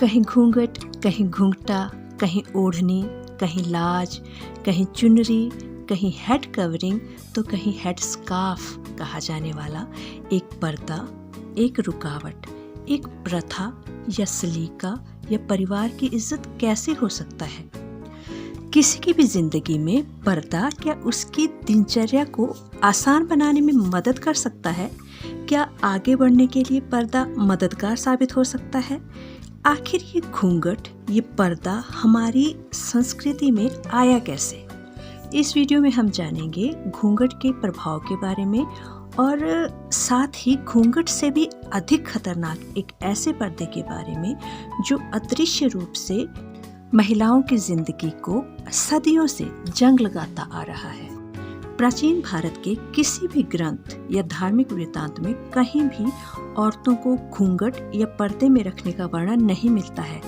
कहीं घूंघट, कहीं घूंघटा, कहीं ओढ़नी, कहीं लाज, कहीं चुनरी, कहीं हेड कवरिंग तो कहीं हेड स्कार्फ कहा जाने वाला एक पर्दा, एक रुकावट, एक प्रथा या सलीका या परिवार की इज्जत कैसे हो सकता है? किसी की भी जिंदगी में पर्दा क्या उसकी दिनचर्या को आसान बनाने में मदद कर सकता है? क्या आगे बढ़ने के लिए पर्दा मददगार साबित हो सकता है? आखिर ये घूंघट, ये पर्दा हमारी संस्कृति में आया कैसे? इस वीडियो में हम जानेंगे घूंघट के प्रभाव के बारे में और साथ ही घूंघट से भी अधिक खतरनाक एक ऐसे पर्दे के बारे में जो अदृश्य रूप से महिलाओं की जिंदगी को सदियों से जंग लगाता आ रहा है। प्राचीन भारत के किसी भी ग्रंथ या धार्मिक वृत्तांत में कहीं भी औरतों को घूंघट या पर्दे में रखने का वर्णन नहीं मिलता है।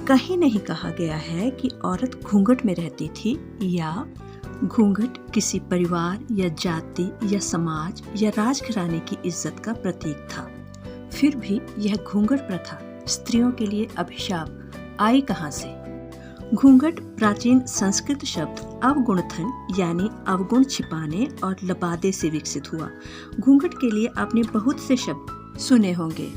कहीं नहीं कहा गया है कि औरत घूंघट में रहती थी या घूंघट किसी परिवार या जाति या समाज या राजघराने की इज्जत का प्रतीक था। फिर भी यह घूंघट प्रथा स्त्रियों के लिए अभिशाप आई कहाँ से? घूंघट प्राचीन संस्कृत शब्द अवगुणथन यानी अवगुण छिपाने और लबादे से विकसित हुआ। घूंघट के लिए आपने बहुत से शब्द सुने होंगे,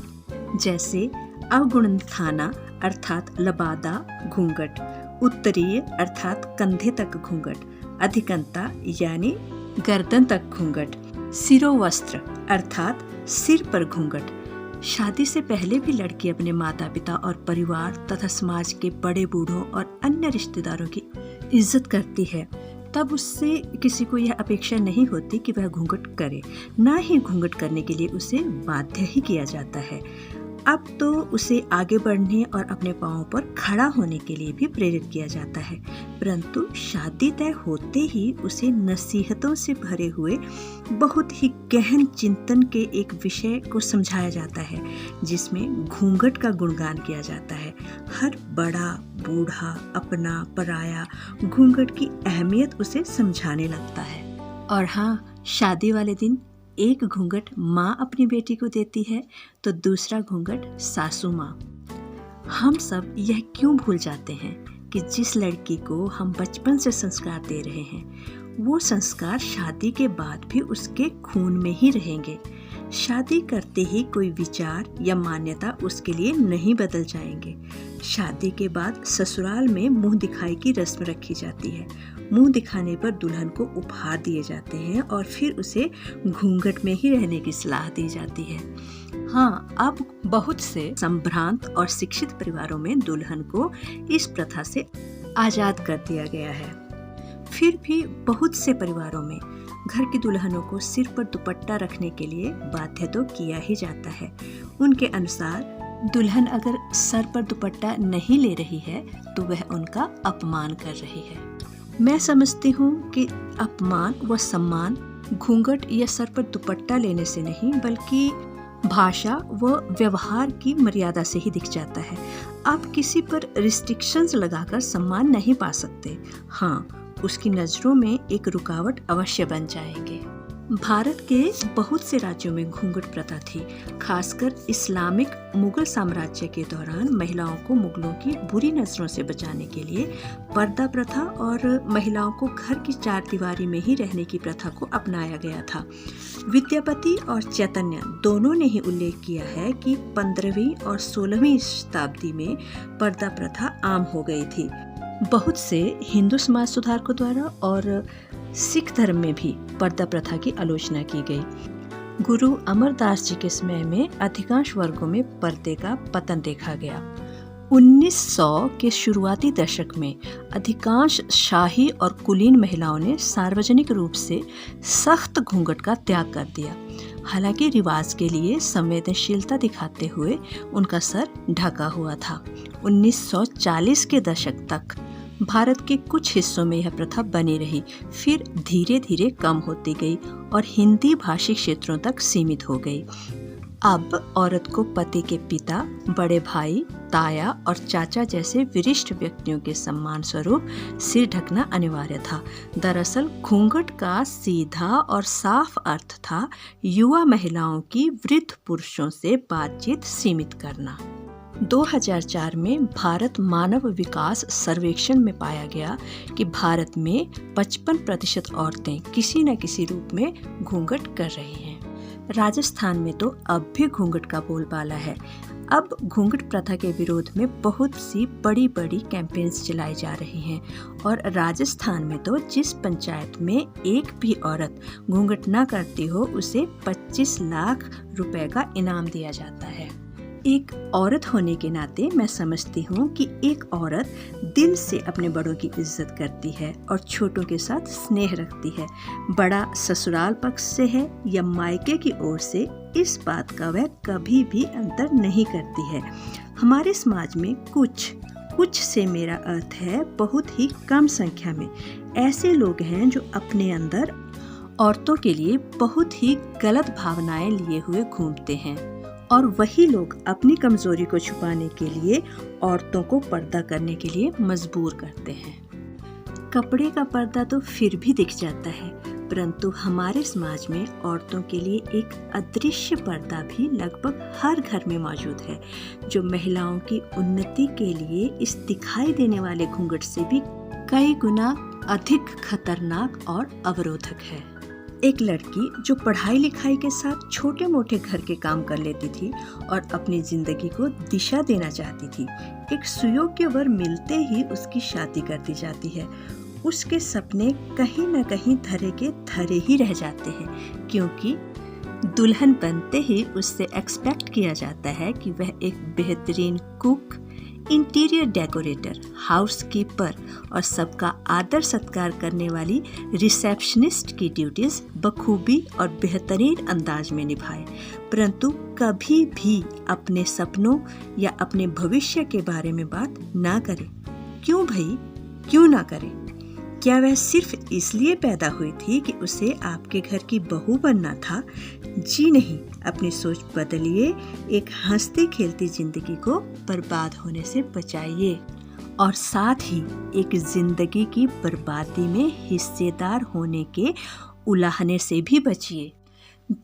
जैसे अवगुणथाना अर्थात लबादा घूंघट, उत्तरीय अर्थात कंधे तक घूंघट, अधिकंता यानी गर्दन तक घूंघट, सिरोवस्त्र अर्थात सिर पर घूंघट। शादी से पहले भी लड़की अपने माता पिता और परिवार तथा समाज के बड़े बूढ़ों और अन्य रिश्तेदारों की इज्जत करती है। तब उससे किसी को यह अपेक्षा नहीं होती कि वह घूंघट करे, ना ही घूंघट करने के लिए उसे बाध्य ही किया जाता है। अब तो उसे आगे बढ़ने और अपने पांवों पर खड़ा होने के लिए भी प्रेरित किया जाता है, परंतु शादी तय होते ही उसे नसीहतों से भरे हुए बहुत ही गहन चिंतन के एक विषय को समझाया जाता है, जिसमें घूंघट का गुणगान किया जाता है। हर बड़ा बूढ़ा अपना पराया घूंघट की अहमियत उसे समझाने लगता है। और हाँ, शादी वाले दिन एक घूंघट माँ अपनी बेटी को देती है तो दूसरा घूंघट सासू माँ। हम सब यह क्यों भूल जाते हैं कि जिस लड़की को हम बचपन से संस्कार दे रहे हैं वो संस्कार शादी के बाद भी उसके खून में ही रहेंगे। शादी करते ही कोई विचार या मान्यता उसके लिए नहीं बदल जाएंगे। शादी के बाद ससुराल में मुंह दिखाई की रस्म रखी जाती है। मुंह दिखाने पर दुल्हन को उपहार दिए जाते हैं और फिर उसे घूंघट में ही रहने की सलाह दी जाती है। हाँ, अब बहुत से संभ्रांत और शिक्षित परिवारों में दुल्हन को इस प्रथा से आजाद कर दिया गया है। फिर भी बहुत से परिवारों में घर की दुल्हनों को सिर पर दुपट्टा रखने के लिए बाध्य तो किया ही जाता है। उनके अनुसार दुल्हन अगर सर पर दुपट्टा नहीं ले रही है तो वह उनका अपमान कर रही है। मैं समझती हूँ कि अपमान व सम्मान घूंघट या सर पर दुपट्टा लेने से नहीं बल्कि भाषा व व्यवहार की मर्यादा से ही दिख जाता है। आप किसी पर रिस्ट्रिक्शंस लगाकर सम्मान नहीं पा सकते। हाँ, उसकी नजरों में एक रुकावट अवश्य बन जाएंगे। भारत के बहुत से राज्यों में घूंघट प्रथा थी। खासकर इस्लामिक मुगल साम्राज्य के दौरान महिलाओं को मुगलों की बुरी नजरों से बचाने के लिए पर्दा प्रथा और महिलाओं को घर की चार दीवारी में ही रहने की प्रथा को अपनाया गया था। विद्यापति और चैतन्य दोनों ने ही उल्लेख किया है कि 15वीं और 16वीं शताब्दी में पर्दा प्रथा आम हो गई थी। बहुत से हिंदू समाज सुधारकों द्वारा और सिख धर्म में भी पर्दा प्रथा की आलोचना की गई। गुरु अमरदास जी के समय में अधिकांश वर्गों में पर्दे का पतन देखा गया। 1900 के शुरुआती दशक में अधिकांश शाही और कुलीन महिलाओं ने सार्वजनिक रूप से सख्त घूंघट का त्याग कर दिया। हालांकि रिवाज के लिए संवेदनशीलता दिखाते हुए उनका सर ढका हुआ था। 1940 के दशक तक भारत के कुछ हिस्सों में यह प्रथा बनी रही, फिर धीरे धीरे कम होती गई और हिंदी भाषी क्षेत्रों तक सीमित हो गई। अब औरत को पति के पिता, बड़े भाई, ताया और चाचा जैसे वरिष्ठ व्यक्तियों के सम्मान स्वरूप सिर ढकना अनिवार्य था। दरअसल घूंघट का सीधा और साफ अर्थ था युवा महिलाओं की वृद्ध पुरुषों से बातचीत सीमित करना। 2004 में भारत मानव विकास सर्वेक्षण में पाया गया कि भारत में 55% औरतें किसी न किसी रूप में घूंघट कर रही हैं। राजस्थान में तो अब भी घूंघट का बोलबाला है। अब घूंघट प्रथा के विरोध में बहुत सी बड़ी बड़ी कैंपेन्स चलाई जा रही हैं और राजस्थान में तो जिस पंचायत में एक भी औरत घूंघट न करती हो उसे 25 लाख रुपए का इनाम दिया जाता है। एक औरत होने के नाते मैं समझती हूँ कि एक औरत दिल से अपने बड़ों की इज्जत करती है और छोटों के साथ स्नेह रखती है। बड़ा ससुराल पक्ष से है या मायके की ओर से, इस बात का वह कभी भी अंतर नहीं करती है। हमारे समाज में कुछ से मेरा अर्थ है बहुत ही कम संख्या में ऐसे लोग हैं जो अपने अंदर औरतों के लिए बहुत ही गलत भावनाएं लिए हुए घूमते हैं और वही लोग अपनी कमजोरी को छुपाने के लिए औरतों को पर्दा करने के लिए मजबूर करते हैं। कपड़े का पर्दा तो फिर भी दिख जाता है, परंतु हमारे समाज में औरतों के लिए एक अदृश्य पर्दा भी लगभग हर घर में मौजूद है, जो महिलाओं की उन्नति के लिए इस दिखाई देने वाले घूंघट से भी कई गुना अधिक खतरनाक और अवरोधक है। एक लड़की जो पढ़ाई लिखाई के साथ छोटे मोटे घर के काम कर लेती थी और अपनी जिंदगी को दिशा देना चाहती थी, एक सुयोग्य वर मिलते ही उसकी शादी कर दी जाती है। उसके सपने कहीं न कहीं धरे के धरे ही रह जाते हैं, क्योंकि दुल्हन बनते ही उससे एक्सपेक्ट किया जाता है कि वह एक बेहतरीन कुक, इंटीरियर डेकोरेटर, हाउसकीपर और सबका आदर सत्कार करने वाली रिसेप्शनिस्ट की ड्यूटीज बखूबी और बेहतरीन अंदाज में निभाए, परंतु कभी भी अपने सपनों या अपने भविष्य के बारे में बात ना करे। क्यों भाई, क्यों ना करे? क्या वह सिर्फ इसलिए पैदा हुई थी कि उसे आपके घर की बहू बनना था? जी नहीं, अपनी सोच बदलिए, एक हंसती खेलती जिंदगी को बर्बाद होने से बचाइए और साथ ही एक जिंदगी की बर्बादी में हिस्सेदार होने के उलाहने से भी बचिए।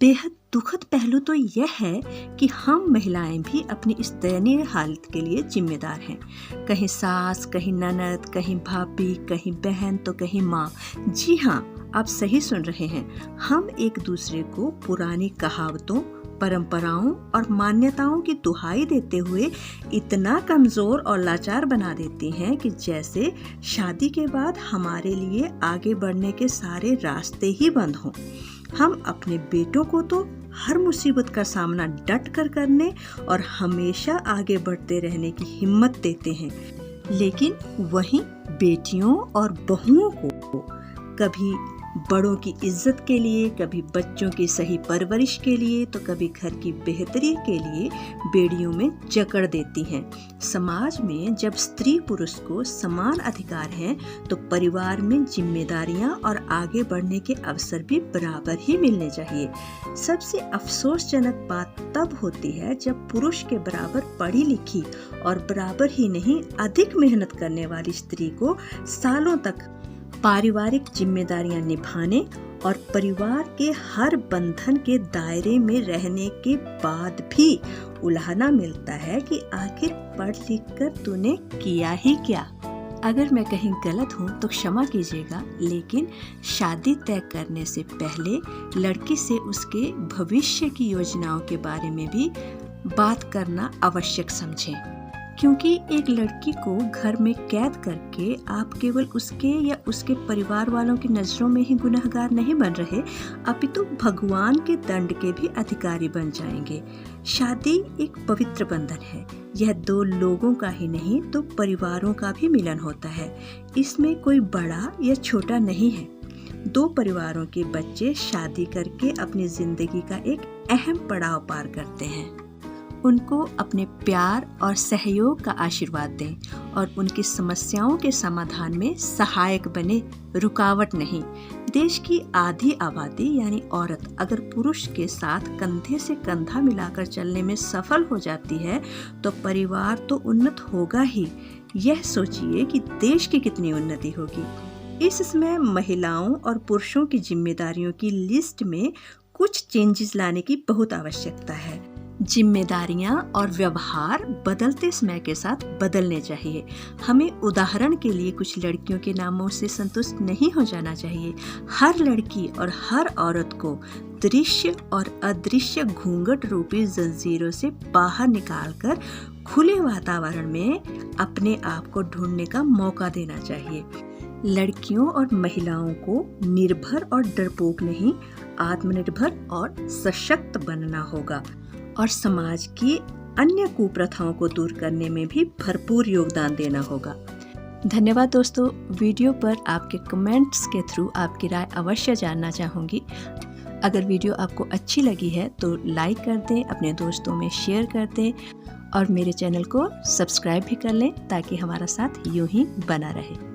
बेहद दुखद पहलू तो यह है कि हम महिलाएं भी अपनी इस दयनीय हालत के लिए जिम्मेदार हैं। कहीं सास, कहीं ननद, कहीं भाभी, कहीं बहन तो कहीं माँ। जी हाँ, आप सही सुन रहे हैं। हम एक दूसरे को पुरानी कहावतों, परंपराओं और मान्यताओं की दुहाई देते हुए इतना कमजोर और लाचार बना देती हैं कि जैसे शादी के बाद हमारे लिए आगे बढ़ने के सारे रास्ते ही बंद हों। हम अपने बेटों को तो हर मुसीबत का सामना डट कर करने और हमेशा आगे बढ़ते रहने की हिम्मत देते हैं, लेकिन वहीं बेटियों और बहुओं को कभी बड़ों की इज्जत के लिए, कभी बच्चों की सही परवरिश के लिए, तो कभी घर की बेहतरी के लिए बेड़ियों में जकड़ देती हैं। समाज में जब स्त्री पुरुष को समान अधिकार हैं, तो परिवार में जिम्मेदारियां और आगे बढ़ने के अवसर भी बराबर ही मिलने चाहिए। सबसे अफसोसजनक बात तब होती है जब पुरुष के बराबर पढ़ी लिखी और बराबर ही नहीं अधिक मेहनत करने वाली स्त्री को सालों तक पारिवारिक जिम्मेदारियां निभाने और परिवार के हर बंधन के दायरे में रहने के बाद भी उलाहना मिलता है कि आखिर पढ़ लिख कर तूने किया ही क्या। अगर मैं कहीं गलत हूँ तो क्षमा कीजिएगा, लेकिन शादी तय करने से पहले लड़की से उसके भविष्य की योजनाओं के बारे में भी बात करना आवश्यक समझें, क्योंकि एक लड़की को घर में कैद करके आप केवल उसके या उसके परिवार वालों की नज़रों में ही गुनहगार नहीं बन रहे, अपितु भगवान के दंड के भी अधिकारी बन जाएंगे। शादी एक पवित्र बंधन है। यह दो लोगों का ही नहीं तो परिवारों का भी मिलन होता है। इसमें कोई बड़ा या छोटा नहीं है। दो परिवारों के बच्चे शादी करके अपनी जिंदगी का एक अहम पड़ाव पार करते हैं। उनको अपने प्यार और सहयोग का आशीर्वाद दें और उनकी समस्याओं के समाधान में सहायक बने, रुकावट नहीं। देश की आधी आबादी यानी औरत अगर पुरुष के साथ कंधे से कंधा मिलाकर चलने में सफल हो जाती है तो परिवार तो उन्नत होगा ही। यह सोचिए कि देश की कितनी उन्नति होगी। इस समय महिलाओं और पुरुषों की जिम्मेदारियों की लिस्ट में कुछ चेंजेस लाने की बहुत आवश्यकता है। जिम्मेदारियां और व्यवहार बदलते समय के साथ बदलने चाहिए। हमें उदाहरण के लिए कुछ लड़कियों के नामों से संतुष्ट नहीं हो जाना चाहिए। हर लड़की और हर औरत को दृश्य और अदृश्य घूंघट रूपी जंजीरों से बाहर निकालकर खुले वातावरण में अपने आप को ढूंढने का मौका देना चाहिए। लड़कियों और महिलाओं को निर्भर और डरपोक नहीं, आत्मनिर्भर और सशक्त बनना होगा और समाज की अन्य कुप्रथाओं को दूर करने में भी भरपूर योगदान देना होगा। धन्यवाद दोस्तों। वीडियो पर आपके कमेंट्स के थ्रू आपकी राय अवश्य जानना चाहूँगी। अगर वीडियो आपको अच्छी लगी है तो लाइक कर दें, अपने दोस्तों में शेयर कर दें और मेरे चैनल को सब्सक्राइब भी कर लें ताकि हमारा साथ यूं ही बना रहे।